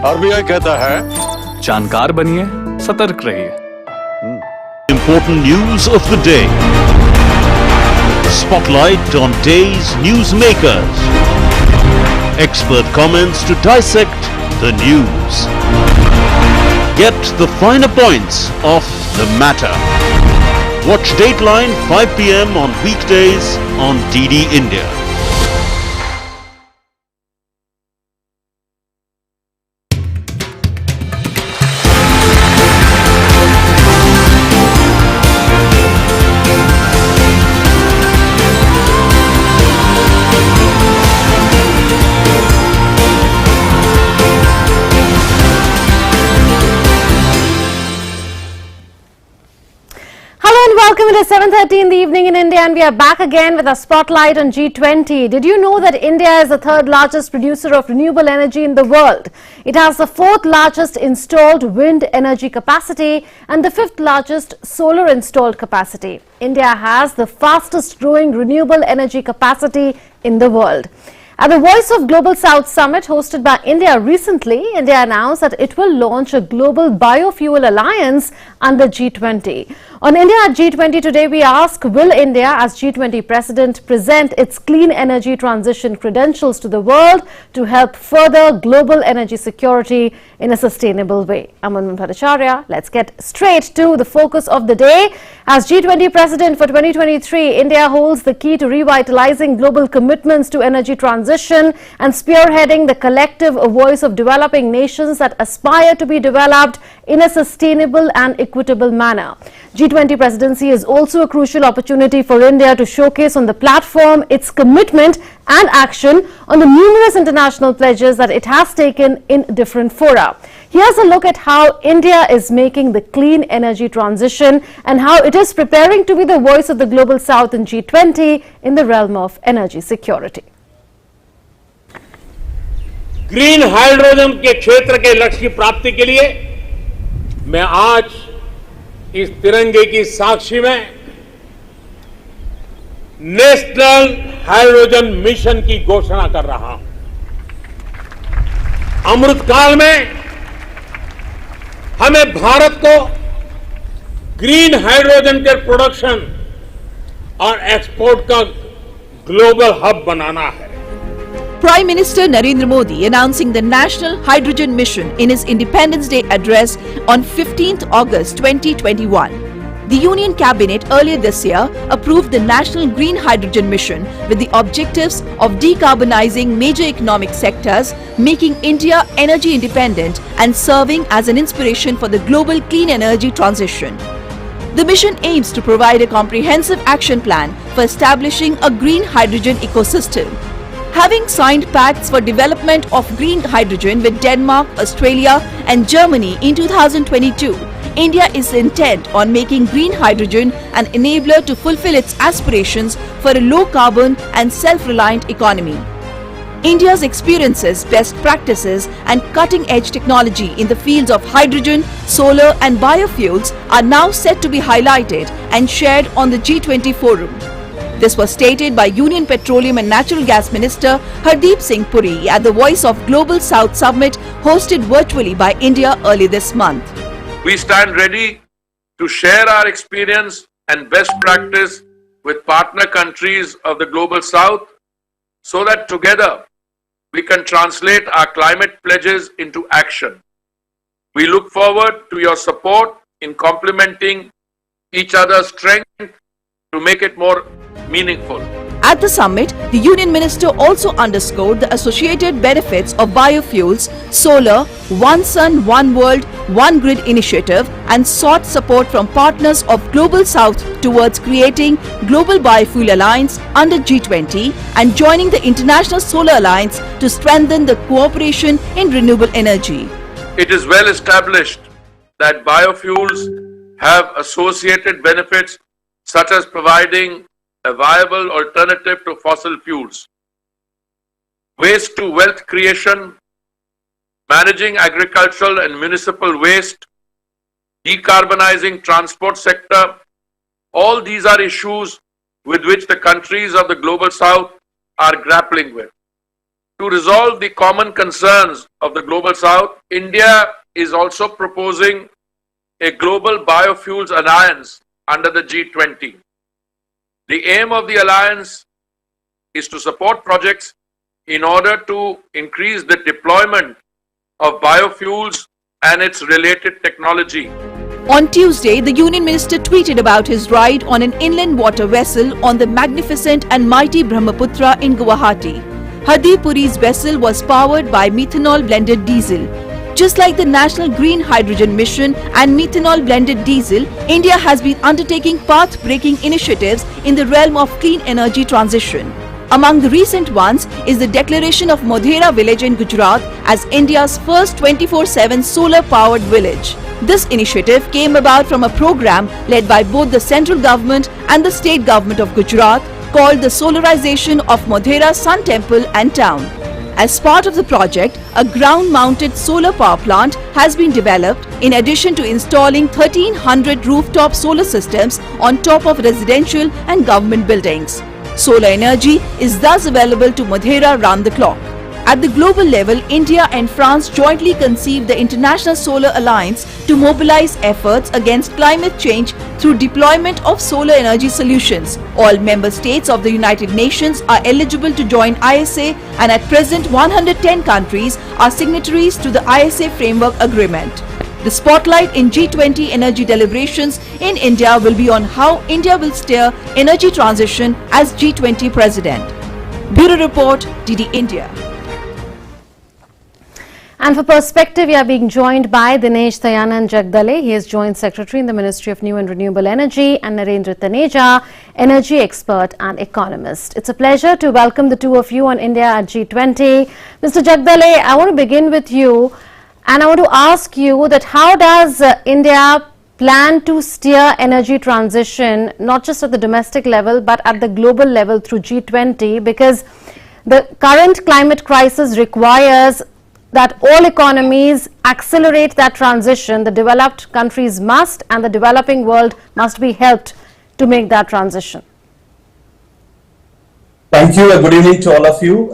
RBI कहता है, जानकार बनिए, सतर्क रहिए। Important news of the day. Spotlight on day's newsmakers. Expert comments to dissect the news. Get the finer points of the matter. Watch Dateline 5 p.m. on weekdays on DD India. Welcome to 7:30 in the evening in India, and we are back again with a spotlight on G20. Did you know that India is the third largest producer of renewable energy in the world? It has the fourth largest installed wind energy capacity and the fifth largest solar installed capacity. India has the fastest growing renewable energy capacity in the world. At the Voice of Global South Summit hosted by India recently, India announced that it will launch a global biofuel alliance under G20. On India at G20 today, we ask, will India as G20 president present its clean energy transition credentials to the world to help further global energy security in a sustainable way? I'm Manman Bhattacharya. Let's get straight to the focus of the day. As G20 president for 2023, India holds the key to revitalizing global commitments to energy transition and spearheading the collective voice of developing nations that aspire to be developed in a sustainable and equitable manner. G20 presidency is also a crucial opportunity for India to showcase on the platform its commitment and action on the numerous international pledges that it has taken in different fora. Here's a look at how India is making the clean energy transition and how it is preparing to be the voice of the Global South in G20 in the realm of energy security. Green hydrogen के क्षेत्र के लक्ष्य की प्राप्ति के लिए मैं आज इस तिरंगे की साक्षी में नेशनल हाइड्रोजन मिशन की घोषणा कर रहा हूं। अमृतकाल में हमें भारत को ग्रीन हाइड्रोजन के प्रोडक्शन और एक्सपोर्ट का ग्लोबल हब बनाना है। Prime Minister Narendra Modi announcing the National Hydrogen Mission in his Independence Day address on 15th August 2021. The Union Cabinet earlier this year approved the National Green Hydrogen Mission with the objectives of decarbonizing major economic sectors, making India energy independent and serving as an inspiration for the global clean energy transition. The mission aims to provide a comprehensive action plan for establishing a green hydrogen ecosystem. Having signed pacts for development of green hydrogen with Denmark, Australia and Germany in 2022, India is intent on making green hydrogen an enabler to fulfill its aspirations for a low-carbon and self-reliant economy. India's experiences, best practices and cutting-edge technology in the fields of hydrogen, solar and biofuels are now set to be highlighted and shared on the G20 forum. This was stated by Union Petroleum and Natural Gas Minister Hardeep Singh Puri at the Voice of Global South Summit hosted virtually by India early this month. We stand ready to share our experience and best practice with partner countries of the Global South so that together we can translate our climate pledges into action. We look forward to your support in complementing each other's strength to make it more meaningful. At the summit, the Union Minister also underscored the associated benefits of biofuels, solar, One Sun, One World, One Grid initiative and sought support from partners of Global South towards creating Global Biofuel Alliance under G20 and joining the International Solar Alliance to strengthen the cooperation in renewable energy. It is well established that biofuels have associated benefits such as providing a viable alternative to fossil fuels, waste to wealth creation, managing agricultural and municipal waste, decarbonizing transport sector. All these are issues with which the countries of the Global South are grappling with. To resolve the common concerns of the Global South, India is also proposing a global biofuels alliance under the G20. The aim of the alliance is to support projects in order to increase the deployment of biofuels and its related technology. On Tuesday, the Union Minister tweeted about his ride on an inland water vessel on the magnificent and mighty Brahmaputra in Guwahati. Hardeep Puri's vessel was powered by methanol-blended diesel. Just like the National Green Hydrogen Mission and methanol-blended diesel, India has been undertaking path-breaking initiatives in the realm of clean energy transition. Among the recent ones is the declaration of Modhera village in Gujarat as India's first 24/7 solar-powered village. This initiative came about from a program led by both the central government and the state government of Gujarat called the Solarization of Modhera Sun Temple and Town. As part of the project, a ground-mounted solar power plant has been developed in addition to installing 1,300 rooftop solar systems on top of residential and government buildings. Solar energy is thus available to Modhera round the clock. At the global level, India and France jointly conceived the International Solar Alliance to mobilize efforts against climate change through deployment of solar energy solutions. All member states of the United Nations are eligible to join ISA, and at present 110 countries are signatories to the ISA Framework Agreement. The spotlight in G20 energy deliberations in India will be on how India will steer energy transition as G20 president. Bureau Report, DD India. And for perspective, we are being joined by Dinesh Dayanand Jagdale. He is Joint Secretary in the Ministry of New and Renewable Energy, and Narendra Taneja, energy expert and economist. It's a pleasure to welcome the two of you on India at G20. Mr. Jagdale, I want to begin with you, and I want to ask you that how does India plan to steer energy transition, not just at the domestic level, but at the global level through G20, because the current climate crisis requires that all economies accelerate that transition. The developed countries must, and the developing world must be helped to make that transition. Thank you. Good evening to all of you.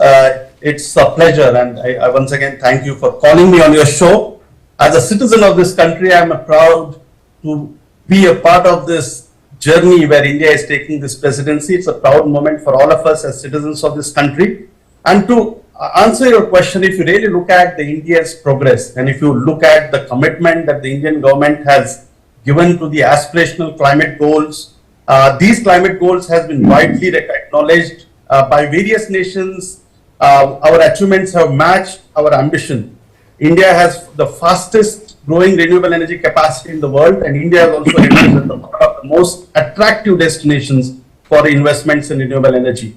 It's a pleasure, and I once again thank you for calling me on your show. As a citizen of this country, I am proud to be a part of this journey where India is taking this presidency. It's a proud moment for all of us as citizens of this country. And to answer your question, if you really look at the India's progress, and if you look at the commitment that the Indian government has given to the aspirational climate goals, these climate goals has been widely acknowledged by various nations. Our achievements have matched our ambition. India has the fastest growing renewable energy capacity in the world, and India is also emerged as one of the most attractive destinations for investments in renewable energy.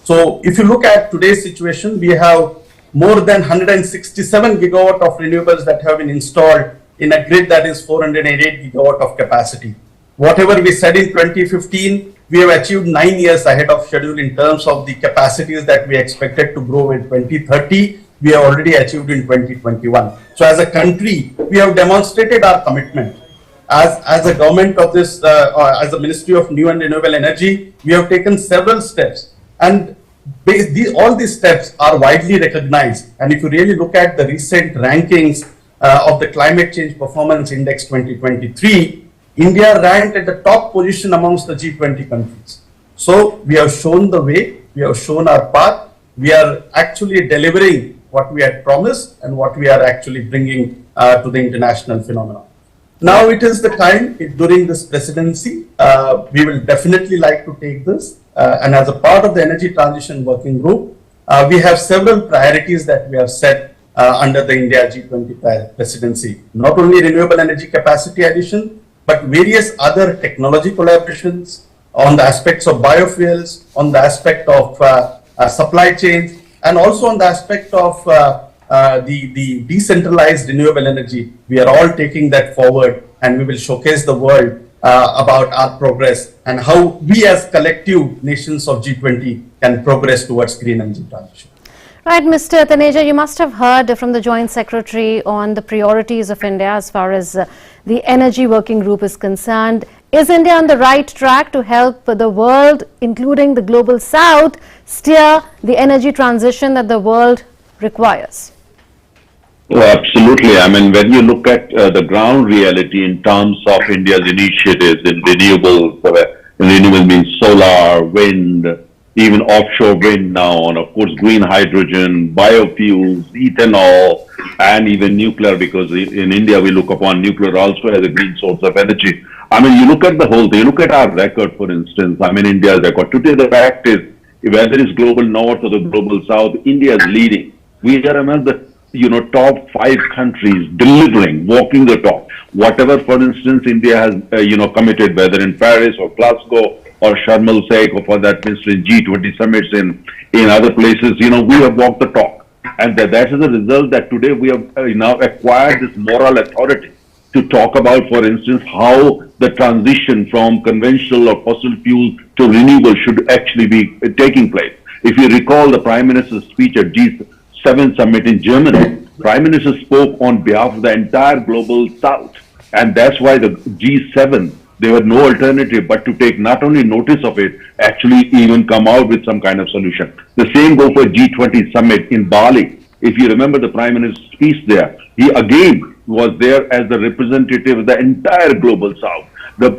So if you look at today's situation, we have more than 167 gigawatt of renewables that have been installed in a grid that is 408 gigawatt of capacity. Whatever we said in 2015, we have achieved 9 years ahead of schedule in terms of the capacities that we expected to grow in 2030. We have already achieved in 2021. So as a country, we have demonstrated our commitment. As a government of this, as a Ministry of New and Renewable Energy, we have taken several steps. And all these steps are widely recognized. And if you really look at the recent rankings of the Climate Change Performance Index 2023, India ranked at the top position amongst the G20 countries. So we have shown the way, we have shown our path, we are actually delivering what we had promised and what we are actually bringing to the international phenomenon. Now it is the time during this presidency, we will definitely like to take this. And as a part of the Energy Transition Working Group, we have several priorities that we have set under the India G20 presidency. Not only renewable energy capacity addition, but various other technology collaborations on the aspects of biofuels, on the aspect of supply chains, and also on the aspect of the decentralized renewable energy. We are all taking that forward, and we will showcase the world about our progress and how we as collective nations of G20 can progress towards green energy transition. Right, Mr. Taneja, you must have heard from the Joint Secretary on the priorities of India as far as the Energy Working Group is concerned. Is India on the right track to help the world, including the global south, steer the energy transition that the world requires? Oh, absolutely. I mean, when you look at the ground reality in terms of India's initiatives in renewables, renewable means solar, wind, even offshore wind now, and of course green hydrogen, biofuels, ethanol, and even nuclear, because in India we look upon nuclear also as a green source of energy. I mean, you look at the whole thing, you look at our record, for instance, I mean, India's record. Today, the fact is, whether it's global north or the global south, India is leading. We are among the top 5 countries delivering, walking the talk. Whatever, for instance, India has, committed, whether in Paris or Glasgow or Sharm el Sheikh, or for that matter in G20 summits in other places, we have walked the talk. And that is the result that today we have now acquired this moral authority to talk about, for instance, how the transition from conventional or fossil fuel to renewable should actually be taking place. If you recall the Prime Minister's speech at G7 summit in Germany, Prime Minister spoke on behalf of the entire global south. And that's why the G7, there were no alternative but to take not only notice of it, actually even come out with some kind of solution. The same go for G20 summit in Bali. If you remember the Prime Minister's speech there, he again was there as the representative of the entire global south. The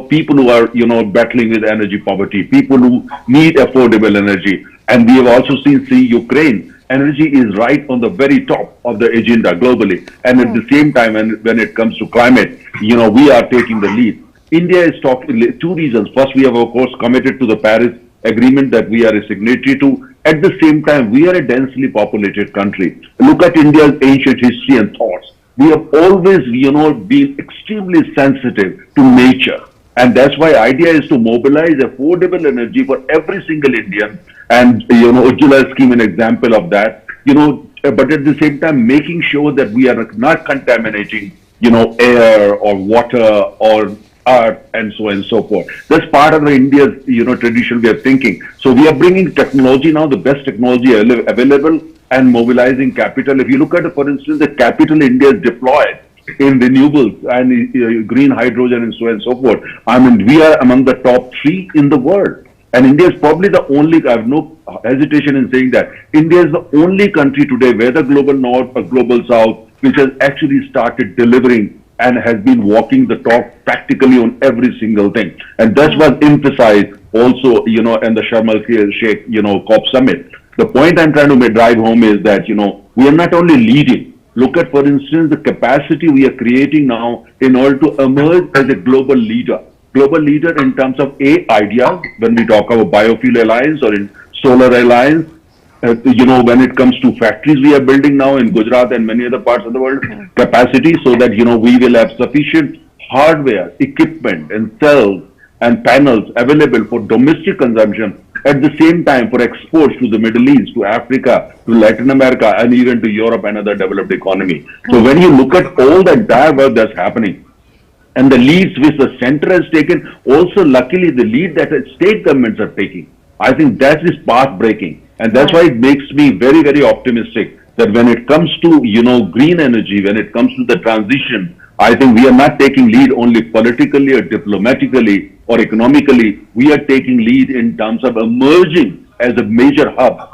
people who are battling with energy poverty, people who need affordable energy, and we have also seen Ukraine. Energy is right on the very top of the agenda globally, and at the same time, when it comes to climate, we are taking the lead. India is talking 2 reasons. First, we have of course committed to the Paris Agreement that we are a signatory to. At the same time, we are a densely populated country. Look at India's ancient history and thoughts. We have always, been extremely sensitive to nature. And that's why idea is to mobilize affordable energy for every single Indian. And, Ujjwala scheme, an example of that, but at the same time, making sure that we are not contaminating, air or water or earth and so on and so forth. That's part of the India's, traditional way of thinking. So we are bringing technology now, the best technology available, and mobilizing capital. If you look at, for instance, the capital India is deployed in renewables and green hydrogen and so on and so forth. I mean, we are among the top 3 in the world. And India is probably the only, I have no hesitation in saying that, India is the only country today, whether global north or global south, which has actually started delivering and has been walking the talk practically on every single thing. And that's what emphasized also, in the Sharm el Sheikh, COP summit. The point I'm trying to drive home is that, we are not only leading. Look at, for instance, the capacity we are creating now in order to emerge as a global leader. Global leader in terms of ideas, when we talk about biofuel alliance or in solar alliance, when it comes to factories we are building now in Gujarat and many other parts of the world, capacity so that, we will have sufficient hardware, equipment and cells and panels available for domestic consumption, at the same time for exports to the Middle East, to Africa, to Latin America, and even to Europe and other developed economy. So when you look at all the entire work that's happening, and the leads which the center has taken, also luckily the lead that state governments are taking, I think that is path breaking. And that's why it makes me very, very optimistic that when it comes to, green energy, when it comes to the transition, I think we are not taking lead only politically or diplomatically or economically. We are taking lead in terms of emerging as a major hub,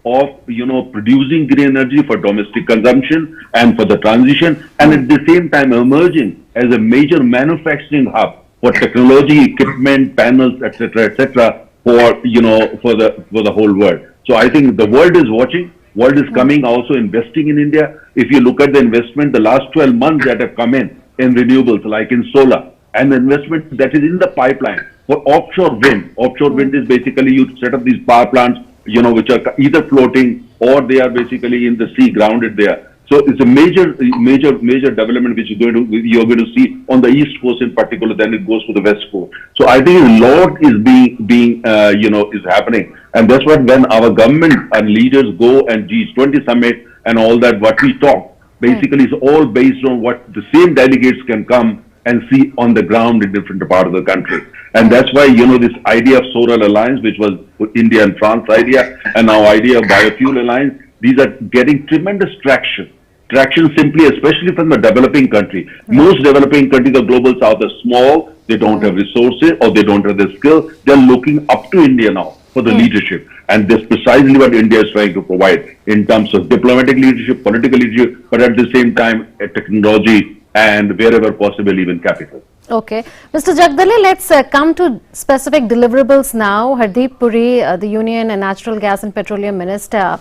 of producing green energy for domestic consumption and for the transition, and at the same time emerging as a major manufacturing hub for technology, equipment, panels, etc., for the whole world. So I think the world is watching. World is coming also investing in India. If you look at the investment, the last 12 months that have come in renewables, like in solar, and the investment that is in the pipeline for offshore wind. Offshore wind is basically you set up these power plants, which are either floating or they are basically in the sea, grounded there. So it's a major development which you're going to see on the East Coast in particular. Then it goes to the West Coast. So I think a lot is being is happening, and that's what when our government and leaders go and G20 summit and all that, what we talk basically is all based on what the same delegates can come and see on the ground in different parts of the country. And that's why, this idea of solar alliance, which was India and France idea, and now idea of biofuel alliance, these are getting tremendous traction. Traction simply, especially from the developing country. Most developing countries of global south are small, they don't have resources, or they don't have the skill. They're looking up to India now for the leadership. And that's precisely what India is trying to provide in terms of diplomatic leadership, political leadership, but at the same time, technology and wherever possible, even capital. Okay. Mr. Jagdale, let's come to specific deliverables now. Hardeep Puri, the Union and Natural Gas and Petroleum Minister,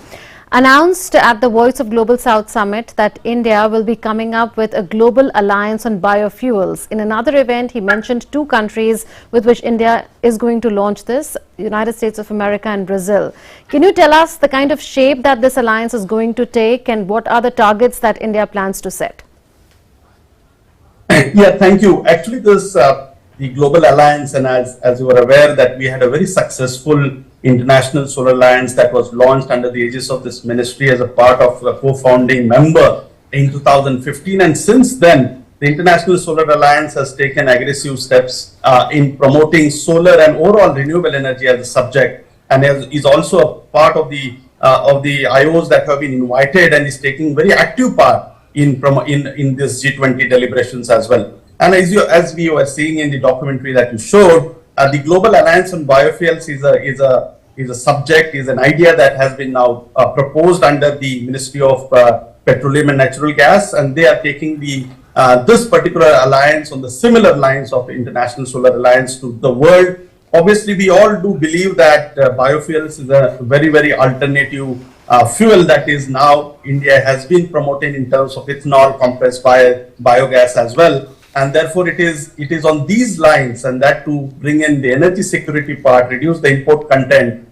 announced at the Voice of Global South Summit that India will be coming up with a global alliance on biofuels. In another event, he mentioned two countries with which India is going to launch this, United States of America and Brazil. Can you tell us the kind of shape that this alliance is going to take and what are the targets that India plans to set? Yeah, thank you. Actually, this the Global Alliance, and as you are aware, that we had a very successful International Solar Alliance that was launched under the aegis of this ministry as a part of a co-founding member in 2015. And since then, the International Solar Alliance has taken aggressive steps in promoting solar and overall renewable energy as a subject, and is also a part of the IOs that have been invited and is taking very active part in this G20 deliberations as well. And as we were seeing in the documentary that you showed, the Global Alliance on Biofuels is a subject, is an idea that has been now proposed under the Ministry of Petroleum and Natural Gas, and they are taking this particular alliance on the similar lines of International Solar Alliance to the world. Obviously, we all do believe that biofuels is a very, very alternative fuel that is now India has been promoting in terms of ethanol, compressed biogas as well. And therefore, it is on these lines, and that to bring in the energy security part, reduce the import content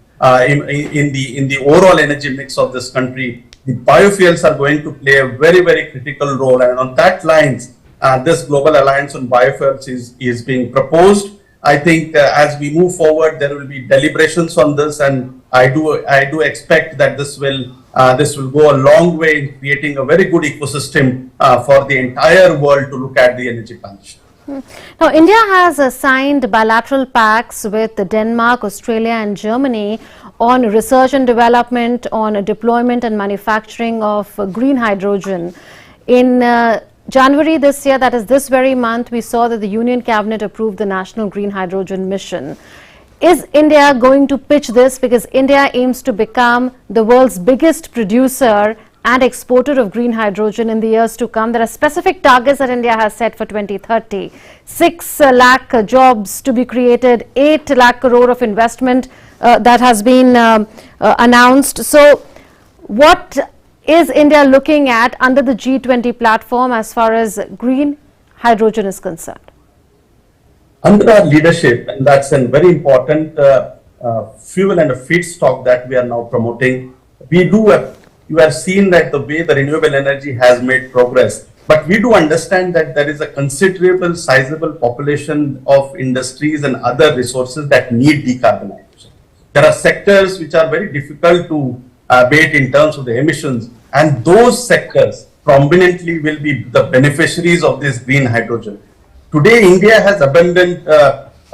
in the overall energy mix of this country. The biofuels are going to play a very, very critical role. And on that lines, this Global Alliance on Biofuels is being proposed. I think as we move forward, there will be deliberations on this, and I do expect that this will go a long way in creating a very good ecosystem for the entire world to look at the energy transition. Now, India has signed bilateral pacts with Denmark, Australia and Germany on research and development, on deployment and manufacturing of green hydrogen. In January this year, that is this very month, we saw that the Union Cabinet approved the National Green Hydrogen Mission. Is India going to pitch this, because India aims to become the world's biggest producer and exporter of green hydrogen in the years to come? There are specific targets that India has set for 2030. 6 lakh jobs to be created, 8 lakh crore of investment that has been announced. So what is India looking at under the G20 platform as far as green hydrogen is concerned? Under our leadership, and that's a very important fuel and a feedstock that we are now promoting, you have seen that the way the renewable energy has made progress, but we do understand that there is a considerable sizable population of industries and other resources that need decarbonization. There are sectors which are very difficult to abate in terms of the emissions, and those sectors prominently will be the beneficiaries of this green hydrogen. Today, India has abundant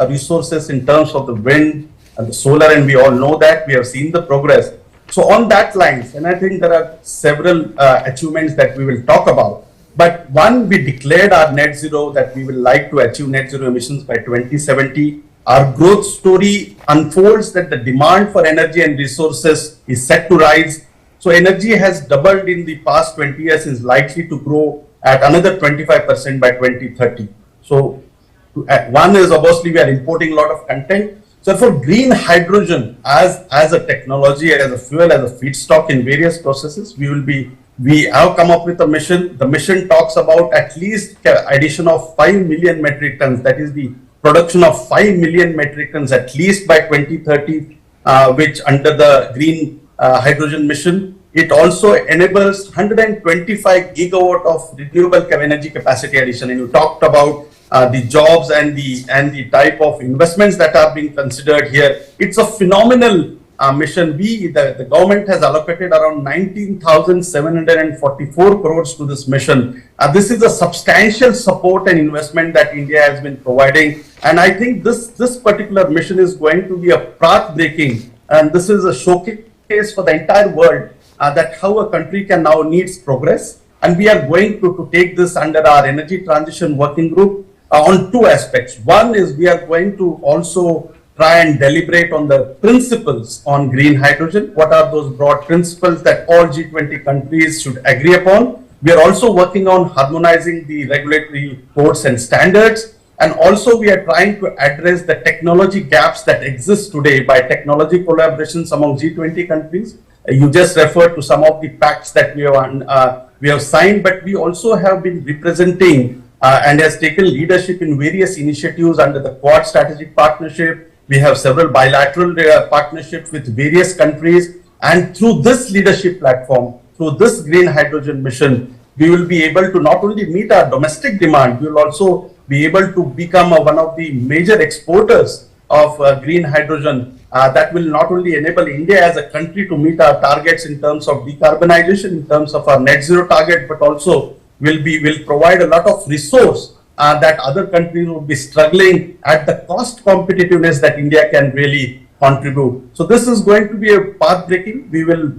resources in terms of the wind and the solar, and we all know that. We have seen the progress. So on that lines, and I think there are several achievements that we will talk about. But one, we declared our net zero, that we will like to achieve net zero emissions by 2070. Our growth story unfolds that the demand for energy and resources is set to rise. So energy has doubled in the past 20 years, is likely to grow at another 25% by 2030. So one is obviously we are importing a lot of content. So for green hydrogen as a technology, as a fuel, as a feedstock in various processes, we have come up with a mission. The mission talks about at least addition of 5 million metric tons. That is the production of 5 million metric tons at least by 2030, which under the green hydrogen mission. It also enables 125 gigawatt of renewable energy capacity addition. And you talked about the jobs and the type of investments that are being considered here. It's a phenomenal mission. The government has allocated around 19,744 crores to this mission. This is a substantial support and investment that India has been providing. And I think this particular mission is going to be a path-breaking, and this is a showcase for the entire world that how a country can now needs progress. And we are going to take this under our energy transition working group. on two aspects. One is we are going to also try and deliberate on the principles on green hydrogen. What are those broad principles that all G20 countries should agree upon? We are also working on harmonizing the regulatory codes and standards. And also we are trying to address the technology gaps that exist today by technology collaborations among G20 countries. You just referred to some of the pacts that we have signed, but we also have been representing and has taken leadership in various initiatives under the Quad Strategic Partnership. We have several bilateral partnerships with various countries, and through this leadership platform, through this green hydrogen mission, we will be able to not only meet our domestic demand, we will also be able to become one of the major exporters of green hydrogen that will not only enable India as a country to meet our targets in terms of decarbonization, in terms of our net zero target, but also will provide a lot of resource that other countries will be struggling at the cost competitiveness that India can really contribute. So this is going to be a path breaking. We will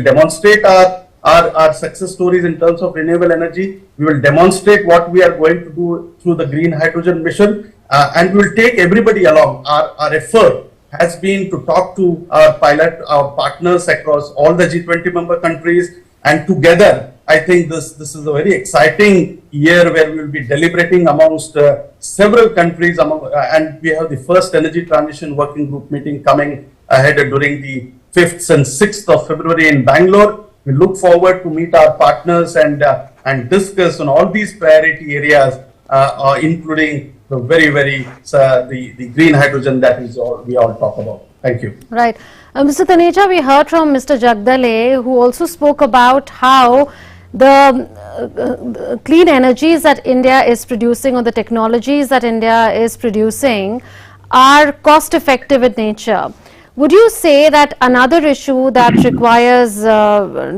demonstrate our success stories in terms of renewable energy. We will demonstrate what we are going to do through the green hydrogen mission, and we will take everybody along. Our effort has been to talk to our partners across all the G20 member countries, and together I think this is a very exciting year where we will be deliberating amongst several countries, and we have the first energy transition working group meeting coming ahead during the 5th and 6th of February in Bangalore. We look forward to meet our partners and discuss on all these priority areas, including the the green hydrogen that we all talk about. Thank you. Right. Mr. Taneja, we heard from Mr. Jagdale, who also spoke about how the clean energies that India is producing, or the technologies that India is producing, are cost effective in nature. Would you say that another issue that requires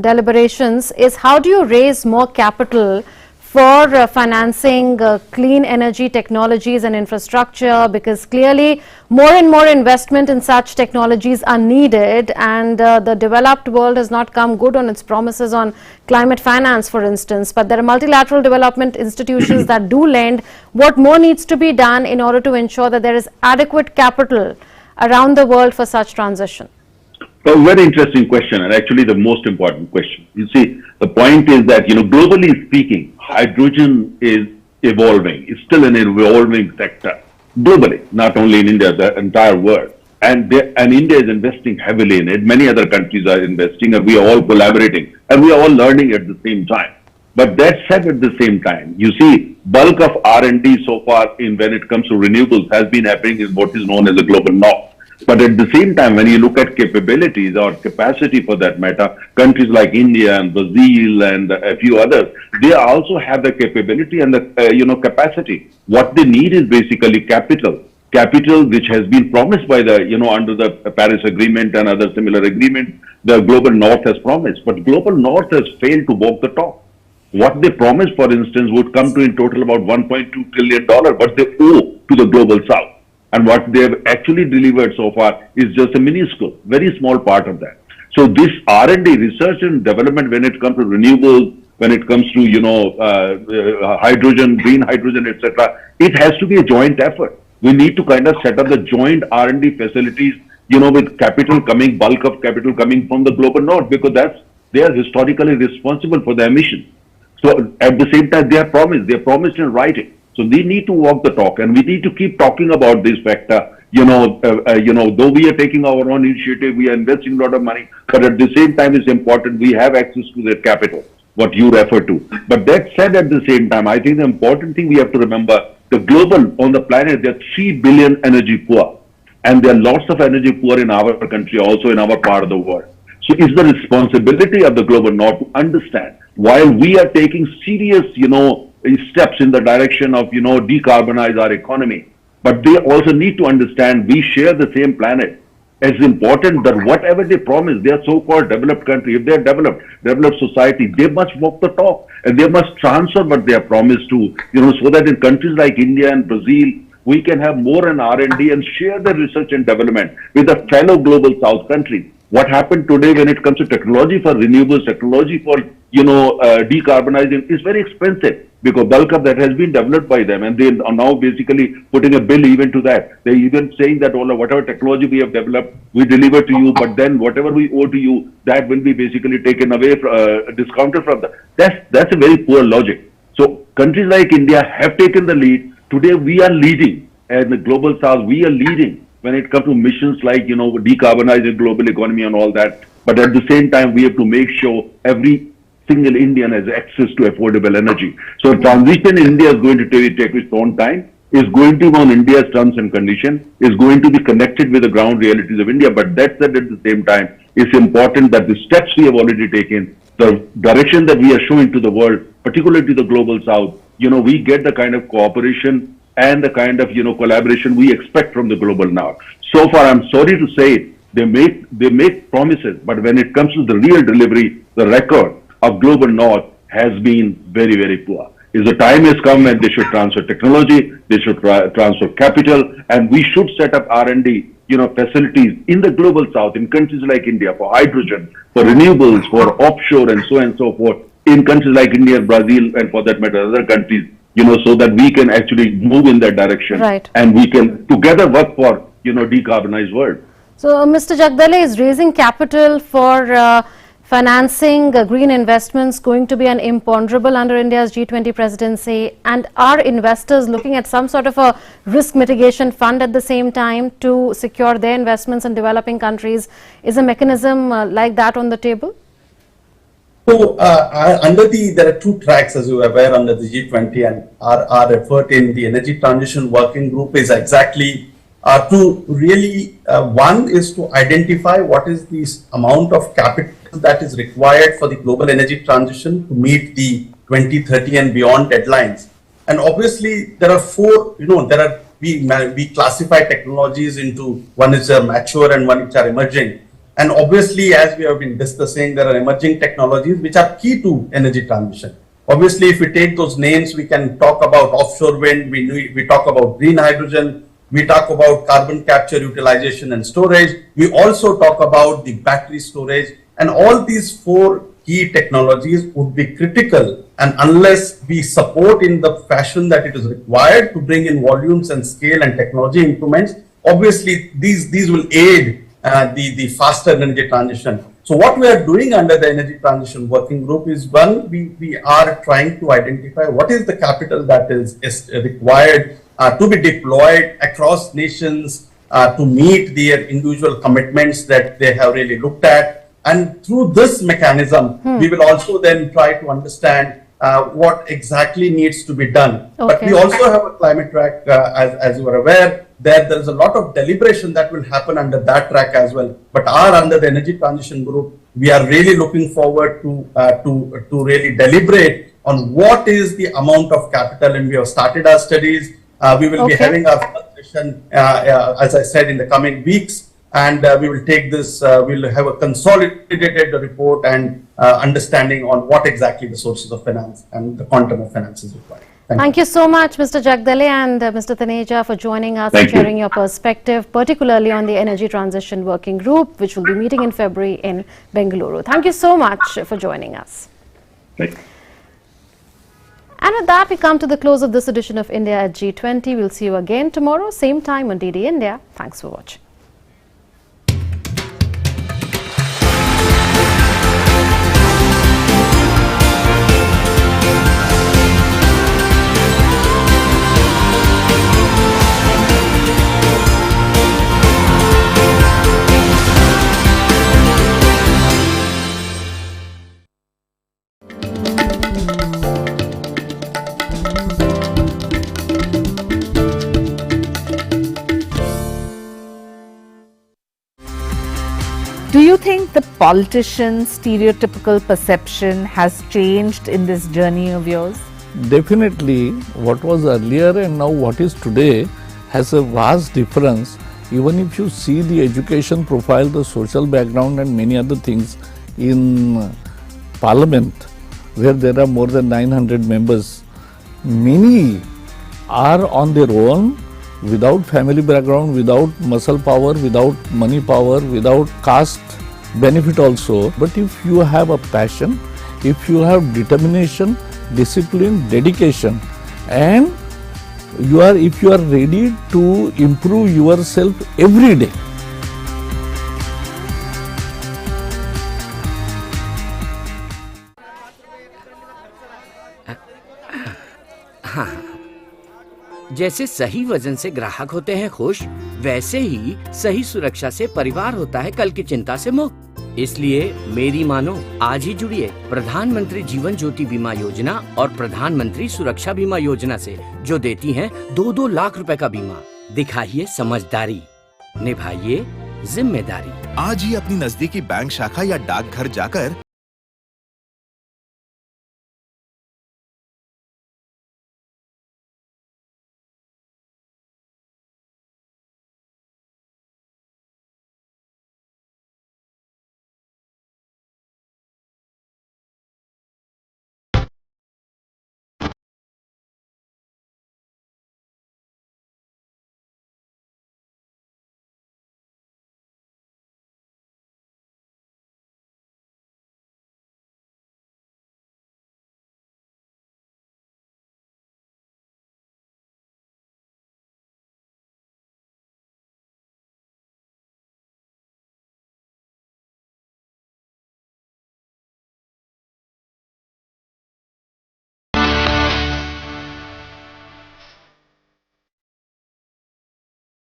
deliberations is how do you raise more capital for financing clean energy technologies and infrastructure, because clearly more and more investment in such technologies are needed, and the developed world has not come good on its promises on climate finance, for instance, but there are multilateral development institutions that do lend. What more needs to be done in order to ensure that there is adequate capital around the world for such transition? A very interesting question, and actually the most important question. You see, the point is that, globally speaking, hydrogen is evolving. It's still an evolving sector globally, not only in India, the entire world. And India is investing heavily in it. Many other countries are investing, and we are all collaborating, and we are all learning at the same time. But that said, at the same time, you see, bulk of R&D so far when it comes to renewables has been happening in what is known as the global north. But at the same time, when you look at capabilities or capacity for that matter, countries like India and Brazil and a few others, they also have the capability and the capacity. What they need is basically capital which has been promised by the under the Paris Agreement and other similar agreements. The global north has promised, but global north has failed to walk the talk. What they promised, for instance, would come to in total about $1.2 trillion, but they owe to the global south. And what they have actually delivered so far is just a minuscule, very small part of that. So this R&D, research and development, when it comes to renewables, when it comes to hydrogen, green hydrogen, etc., it has to be a joint effort. We need to kind of set up the joint R&D facilities, with capital coming, bulk of capital coming from the global north, because they are historically responsible for the emissions. So at the same time, they are promised in writing. So they need to walk the talk, and we need to keep talking about this factor. Though we are taking our own initiative, we are investing a lot of money, but at the same time, it's important we have access to that capital, what you refer to. But that said, at the same time, I think the important thing we have to remember, the global, on the planet, there are 3 billion energy poor, and there are lots of energy poor in our country, also in our part of the world. So it's the responsibility of the global north to understand, while we are taking serious, steps in the direction of, decarbonize our economy, but they also need to understand we share the same planet. It's important that whatever they promise, they are so-called developed country, if they are developed society, they must walk the talk, and they must transfer what they have promised to, so that in countries like India and Brazil, we can have more in R&D and share the research and development with the fellow global south countries. What happened today when it comes to technology for renewables, technology for, decarbonizing is very expensive. because bulk of that has been developed by them, and they are now basically putting a bill even to that. They're even saying that all whatever technology we have developed, we deliver to you, but then whatever we owe to you, that will be basically taken away, discounted from that. That's a very poor logic. So countries like India have taken the lead. Today we are leading, and the global south, we are leading when it comes to missions like, decarbonizing global economy and all that. But at the same time, we have to make sure every single Indian has access to affordable energy. So transition in India is going to take its own time, is going to be on India's terms and conditions, is going to be connected with the ground realities of India. But that said, at the same time, it's important that the steps we have already taken, the direction that we are showing to the world, particularly to the global south, we get the kind of cooperation and the kind of, collaboration we expect from the global north. So far, I'm sorry to say it, they make promises, but when it comes to the real delivery, the record of global north has been very, very poor. Is the time has come when they should transfer technology, they should transfer capital, and we should set up R&D, facilities in the global south, in countries like India, for hydrogen, for renewables, for offshore, and so on and so forth, in countries like India, Brazil, and for that matter, other countries, so that we can actually move in that direction, right, and we can together work for, decarbonized world. So, Mr. Jagdale, is raising capital for financing green investments going to be an imponderable under India's G20 presidency? And are investors looking at some sort of a risk mitigation fund at the same time to secure their investments in developing countries? Is a mechanism like that on the table? So, there are two tracks, as you are aware, under the G20, and our effort in the Energy Transition Working Group is exactly to really, one is to identify what is the amount of capital that is required for the global energy transition to meet the 2030 and beyond deadlines. And obviously, there are four, we classify technologies into, one is mature and one which are emerging. And obviously, as we have been discussing, there are emerging technologies which are key to energy transition. Obviously, if we take those names, we can talk about offshore wind, we talk about green hydrogen, we talk about carbon capture, utilization and storage. We also talk about the battery storage, and all these four key technologies would be critical. And unless we support in the fashion that it is required to bring in volumes and scale and technology increments, obviously these will aid the faster energy transition. So what we are doing under the Energy Transition Working Group is, one, we are trying to identify what is the capital that is required to be deployed across nations to meet their individual commitments that they have really looked at. And through this mechanism, we will also then try to understand what exactly needs to be done. Okay. But we also have a climate track, as you are aware, there is a lot of deliberation that will happen under that track as well. But under the Energy Transition Group, we are really looking forward to really deliberate on what is the amount of capital, and we have started our studies. We will be having our first session, as I said, in the coming weeks, and we will take this, we'll have a consolidated report and understanding on what exactly the sources of finance and the quantum of finance is required. Thank you so much, Mr. Jagdale and Mr. Taneja, for joining us and sharing your perspective, particularly on the Energy Transition Working Group, which will be meeting in February in Bengaluru. Thank you so much for joining us. Thank you. And with that, we come to the close of this edition of India at G20. We'll see you again tomorrow, same time on DD India. Thanks for watching. Do you think the politician's stereotypical perception has changed in this journey of yours? Definitely, what was earlier and now what is today has a vast difference. Even if you see the education profile, the social background and many other things in Parliament, where there are more than 900 members, many are on their own, without family background, without muscle power, without money power, without caste benefit also. But if you have a passion, if you have determination, discipline, dedication, and if you are ready to improve yourself every day. जैसे सही वजन से ग्राहक होते हैं खुश, वैसे ही सही सुरक्षा से परिवार होता है कल की चिंता से मुक्त। इसलिए मेरी मानो, आज ही जुड़िए प्रधानमंत्री जीवन ज्योति बीमा योजना और प्रधानमंत्री सुरक्षा बीमा योजना से, जो देती हैं 2-2 लाख रुपए का बीमा। दिखाइए समझदारी, निभाइए जिम्मेदारी। आज ही अपनी नजदीकी बैंक शाखा या डाकघर जाकर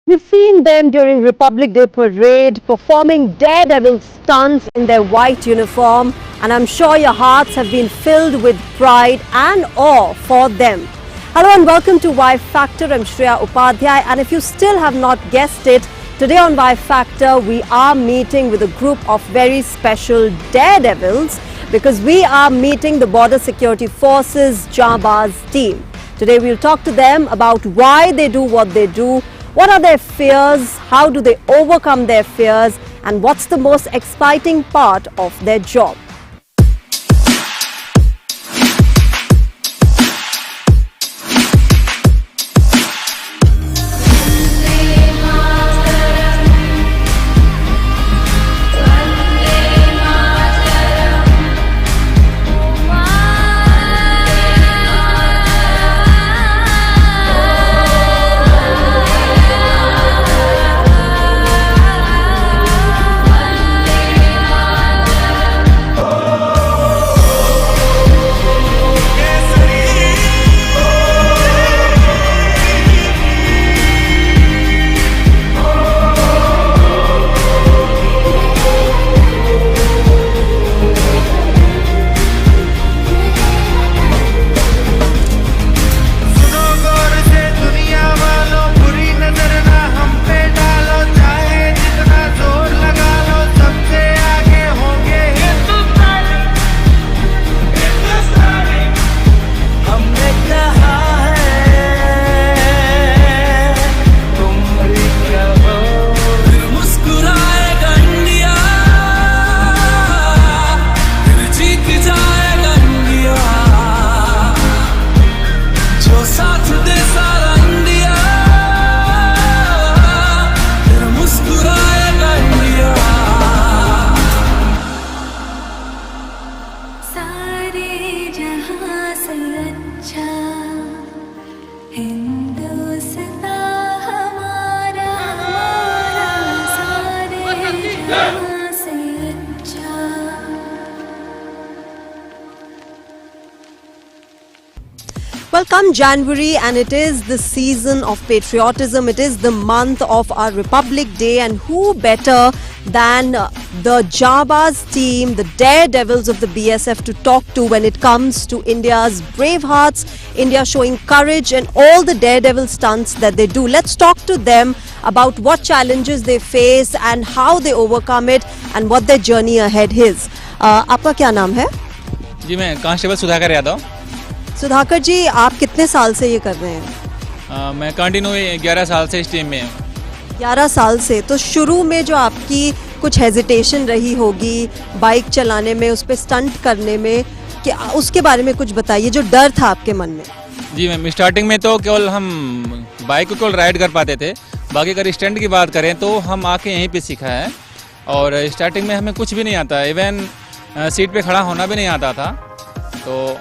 We've seen them during Republic Day parade performing daredevil stunts in their white uniform, and I'm sure your hearts have been filled with pride and awe for them. Hello and welcome to Y Factor. I'm Shreya Upadhyay, and if you still have not guessed it, today on Y Factor we are meeting with a group of very special daredevils because we are meeting the Border Security Forces Jambaz team. Today we'll talk to them about why they do what they do, what are their fears, how do they overcome their fears, and what's the most exciting part of their job. Well, come January and it is the season of patriotism. It is the month of our Republic Day, and who better than the Jambaz team, the daredevils of the BSF to talk to when it comes to India's brave hearts, India showing courage and all the daredevil stunts that they do. Let's talk to them about what challenges they face and how they overcome it and what their journey ahead is. आपका क्या नाम है? जी मैं constable Sudhakar Yadav. Sudhakar जी, आप कितने साल से ये कर रहे हैं? मैं कंटिन्यू 11 साल से इस टीम में हूँ। 11 साल से। तो शुरू में जो आपकी कुछ हेजिटेशन रही होगी बाइक चलाने में, उस पर स्टंट करने में, कि उसके बारे में कुछ बताइए, जो डर था आपके मन में। जी मैम, स्टार्टिंग में तो केवल हम बाइक को केवल राइड कर पाते थे, बाकी अगर स्टंट की बात करें तो हम आके यहीं पे सीखा है। और स्टार्टिंग में हमें कुछ भी नहीं आता, इवन सीट पे खड़ा होना भी नहीं आता था। तो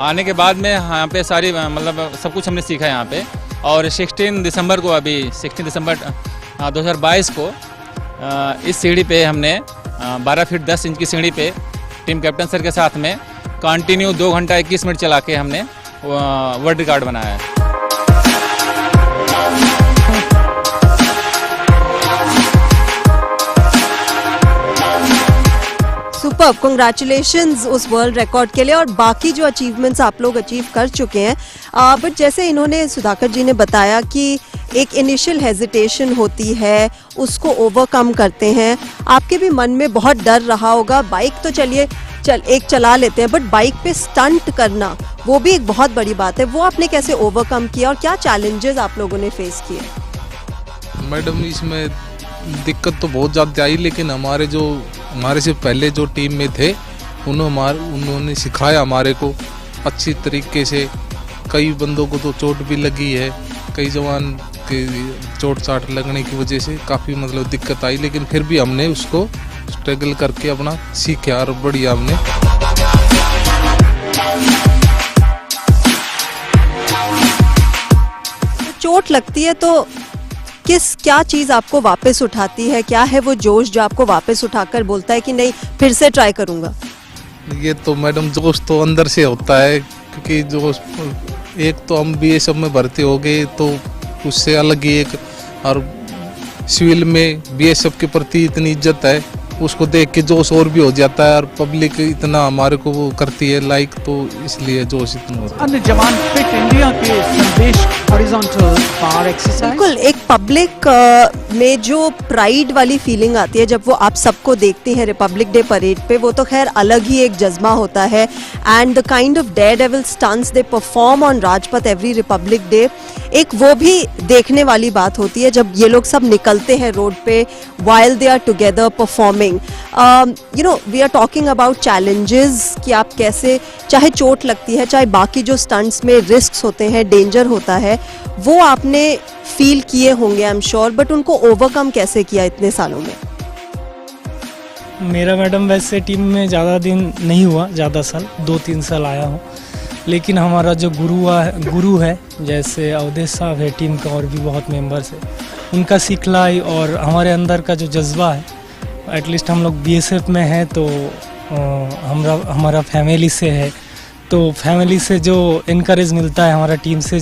आने के बाद में यहाँ पे सारी मतलब सब कुछ हमने सीखा यहाँ पे। और 16 दिसंबर 2022 को इस सीढ़ी पे हमने 12 फीट 10 इंच की सीढ़ी पे टीम कैप्टन सर के साथ में कंटिन्यू 2 घंटा 21 मिनट चला के हमने वर्ल्ड रिकॉर्ड बनाया है। सुपर, कांग्रेचुलेशंस उस वर्ल्ड रिकॉर्ड के लिए और बाकी जो अचीवमेंट्स आप लोग अचीव कर चुके हैं। बट जैसे इन्होंने सुधाकर जी ने बताया कि एक इनिशियल हेजिटेशन होती है, उसको ओवरकम करते हैं। आपके भी मन में बहुत डर रहा होगा। बाइक तो चलिए एक चला लेते हैं, बट बाइक पे स्टंट करना वो भी एक बहुत बड़ी बात है। वो आपने कैसे ओवरकम किया और क्या चैलेंजेस आप लोगों ने फेस किए? मैडम इसमें दिक्कत तो बहुत ज़्यादा आई, लेकिन हमारे से पहले जो टीम में थे उन्होंने सिखाया हमारे को अच्छी तरीके से। कई बंदों को तो चोट भी लगी है, कई जवान के चोट चाट लगने की वजह से काफ़ी मतलब दिक्कत आई, लेकिन फिर भी हमने उसको स्ट्रगल करके अपना सीखा और बढ़िया हमने। चोट लगती है तो क्या चीज़ आपको वापस उठाती है? क्या है वो जोश जो आपको वापस उठाकर बोलता है कि नहीं फिर से ट्राई करूंगा? ये तो मैडम जोश तो अंदर से होता है, क्योंकि जोश एक तो हम BSF में भर्ती हो गए तो उससे अलग ही एक, और सिविल में BSF के प्रति इतनी इज्जत है, उसको देख के जोश और भी हो जाता है। और पब्लिक इतना हमारे को वो करती है लाइक, तो इसलिए जोश इतना होता है। अन्य जवान फिट इंडिया के संदेश हॉरिजॉन्टल बार एक्सरसाइज। बिल्कुल, एक पब्लिक में जो प्राइड वाली फीलिंग आती है जब वो आप सबको देखते हैं रिपब्लिक डे परेड पे, वो तो खैर अलग ही एक जज्बा होता है। And the kind of Daredevil stunts they perform on Rajpath every Republic day, एक वो भी देखने वाली बात होती है जब ये लोग सब निकलते हैं रोड पे while they are together performing. You know, we are talking about challenges कि आप कैसे, चाहे चोट लगती है, चाहे बाकी जो स्टंट्स में रिस्क होते हैं, डेंजर होता है, वो आपने फील किए होंगे आई एम श्योर, बट उनको ओवरकम कैसे किया इतने सालों में? मेरा मैडम वैसे टीम में ज़्यादा दिन नहीं हुआ, ज़्यादा साल 2-3 साल आया हूँ, लेकिन हमारा जो गुरु है जैसे अवधेश साहब है, टीम का और भी बहुत मेंबर्स है, उनका सिखलाई और हमारे अंदर का जो जज्बा है, एटलीस्ट हम लोग BSF में हैं तो हमारा फैमिली से है, तो फैमिली से जो इनकरेज मिलता है, हमारा टीम से